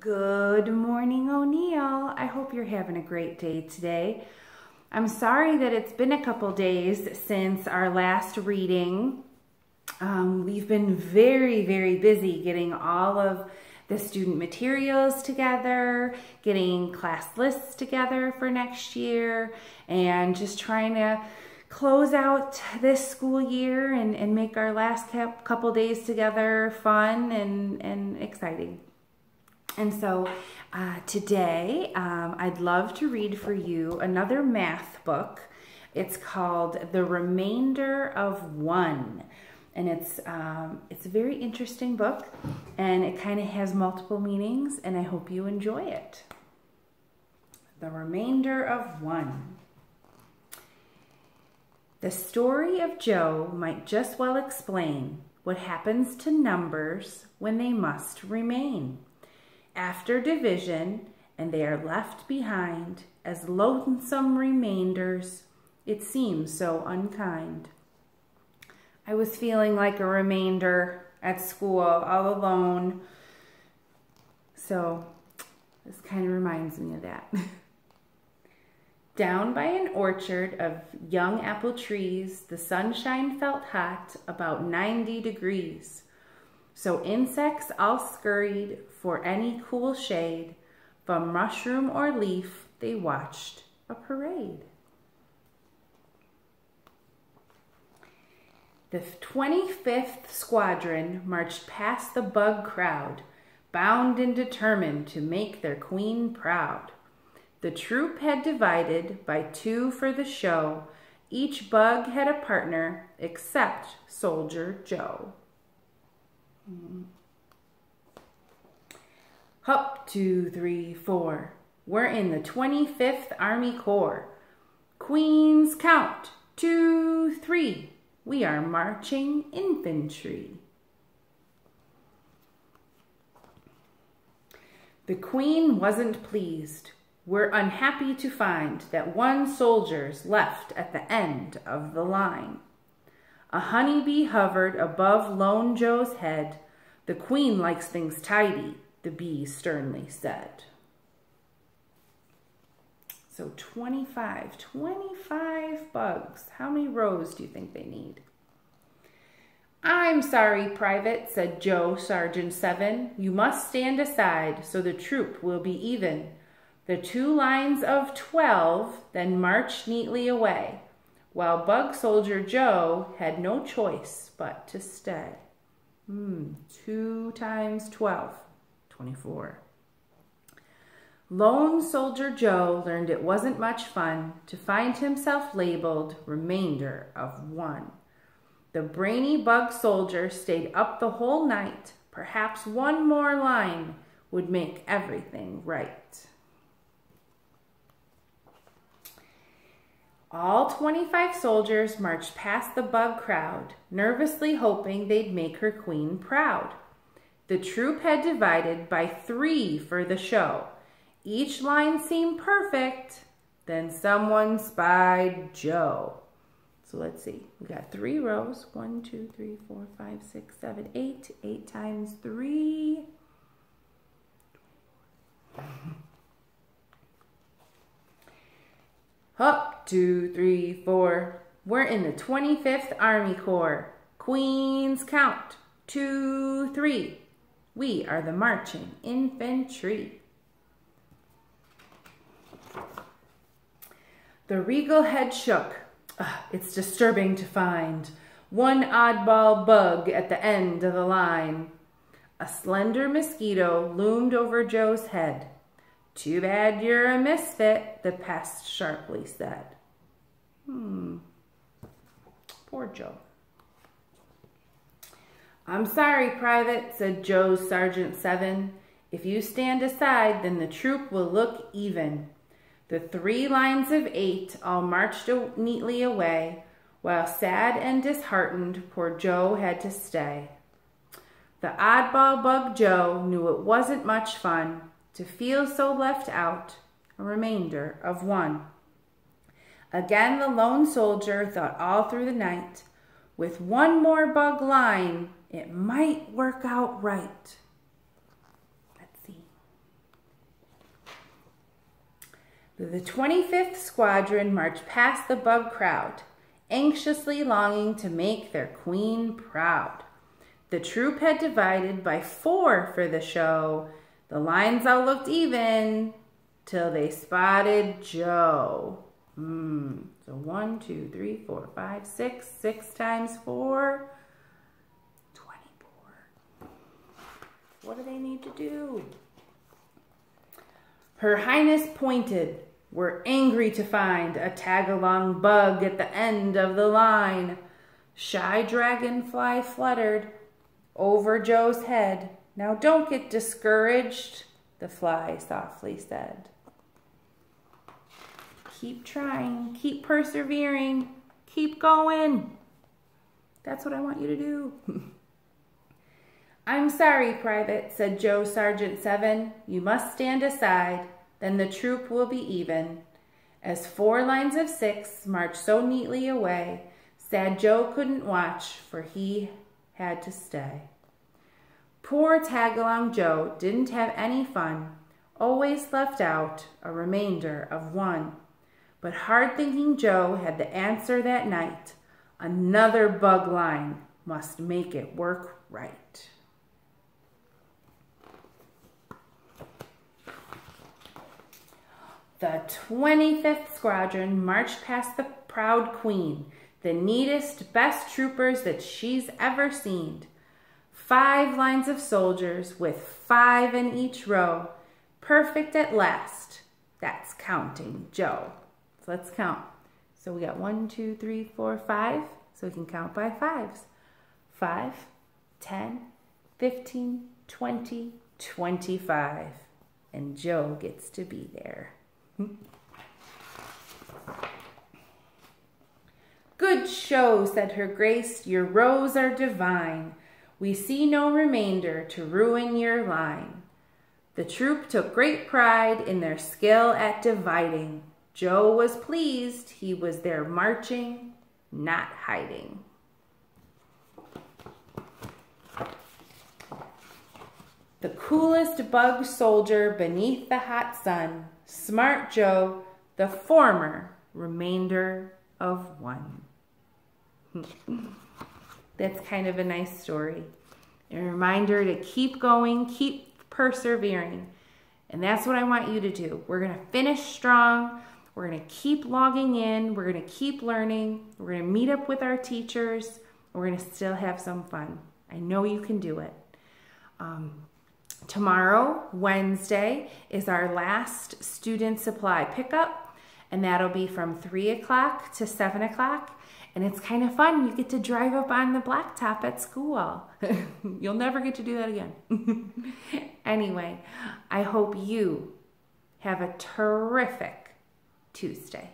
Good morning, O'Neill. I hope you're having a great day today. I'm sorry that it's been a couple days since our last reading. We've been very busy getting all of the student materials together, getting class lists together for next year, and just trying to close out this school year and make our last couple days together fun and exciting. And so today I'd love to read for you another math book. It's called The Remainder of One. And it's a very interesting book, and it kind of has multiple meanings, and I hope you enjoy it. The Remainder of One. The story of Joe might just well explain what happens to numbers when they must remain. After division, and they are left behind as lonesome remainders, it seems so unkind. I was feeling like a remainder at school, all alone. So this kind of reminds me of that. Down by an orchard of young apple trees, the sunshine felt hot, about 90 degrees. So insects all scurried for any cool shade. From mushroom or leaf, they watched a parade. The 25th Squadron marched past the bug crowd, bound and determined to make their queen proud. The troop had divided by two for the show. Each bug had a partner except Soldier Joe. Hup, 2, 3, 4. We're in the 25th Army Corps. Queens count, 2, 3. We are marching infantry. The Queen wasn't pleased. We're unhappy to find that one soldier's left at the end of the line. A honeybee hovered above Lone Joe's head. The Queen likes things tidy, the bee sternly said. So 25 bugs. How many rows do you think they need? I'm sorry, Private, said Joe, Sergeant 7. You must stand aside so the troop will be even. The two lines of 12 then marched neatly away, while Bug Soldier Joe had no choice but to stay. 2 times 12, 24. Lone Soldier Joe learned it wasn't much fun to find himself labeled remainder of one. The brainy bug soldier stayed up the whole night. Perhaps one more line would make everything right. All 25 soldiers marched past the bug crowd, nervously hoping they'd make her queen proud. The troop had divided by 3 for the show. Each line seemed perfect. Then someone spied Joe. So let's see. We got 3 rows. 1, 2, 3, 4, 5, 6, 7, 8. 8 times 3. Up, 2, 3, 4. We're in the 25th Army Corps. Queens count, 2, 3. We are the marching infantry. The regal head shook. It's disturbing to find one oddball bug at the end of the line. A slender mosquito loomed over Joe's head. Too bad you're a misfit, the pest sharply said. Poor Joe. I'm sorry, Private, said Joe's Sergeant 7. If you stand aside, then the troop will look even. The 3 lines of 8 all marched neatly away, while sad and disheartened, poor Joe had to stay. The oddball bug Joe knew it wasn't much fun to feel so left out, a remainder of one. Again the lone soldier thought all through the night, with one more bug line, it might work out right. Let's see. The 25th Squadron marched past the bug crowd, anxiously longing to make their queen proud. The troop had divided by 4 for the show. The lines all looked even till they spotted Joe. So 1, 2, 3, 4, 5, 6. 6 times 4, 24. What do they need to do? Her Highness pointed. We're angry to find a tag-along bug at the end of the line. Shy dragonfly fluttered over Joe's head. Now don't get discouraged, the fly softly said. Keep trying, keep persevering, keep going. That's what I want you to do. I'm sorry, Private, said Joe Sergeant 7. You must stand aside, then the troop will be even. As 4 lines of 6 marched so neatly away, sad Joe couldn't watch, for he had to stay. Poor tag-along Joe didn't have any fun, always left out a remainder of 1. But hard-thinking Joe had the answer that night. Another bug line must make it work right. The 25th Squadron marched past the proud queen, the neatest, best troopers that she's ever seen. 5 lines of soldiers with 5 in each row, perfect at last. That's counting Joe. So let's count. So we got 1, 2, 3, 4, 5. So we can count by 5s. 5, 10, 15, 20, 25. And Joe gets to be there. Good show, said her grace. Your rows are divine. We see no remainder to ruin your line. The troop took great pride in their skill at dividing. Joe was pleased. He was there marching, not hiding. The coolest bug soldier beneath the hot sun, smart Joe, the former remainder of 1. That's kind of a nice story. A reminder to keep going, keep persevering. And that's what I want you to do. We're going to finish strong. We're going to keep logging in. We're going to keep learning. We're going to meet up with our teachers. We're going to still have some fun. I know you can do it. Tomorrow, Wednesday, is our last student supply pickup, and that'll be from 3 o'clock to 7 o'clock. And it's kind of fun. You get to drive up on the blacktop at school. You'll never get to do that again. Anyway, I hope you have a terrific Tuesday.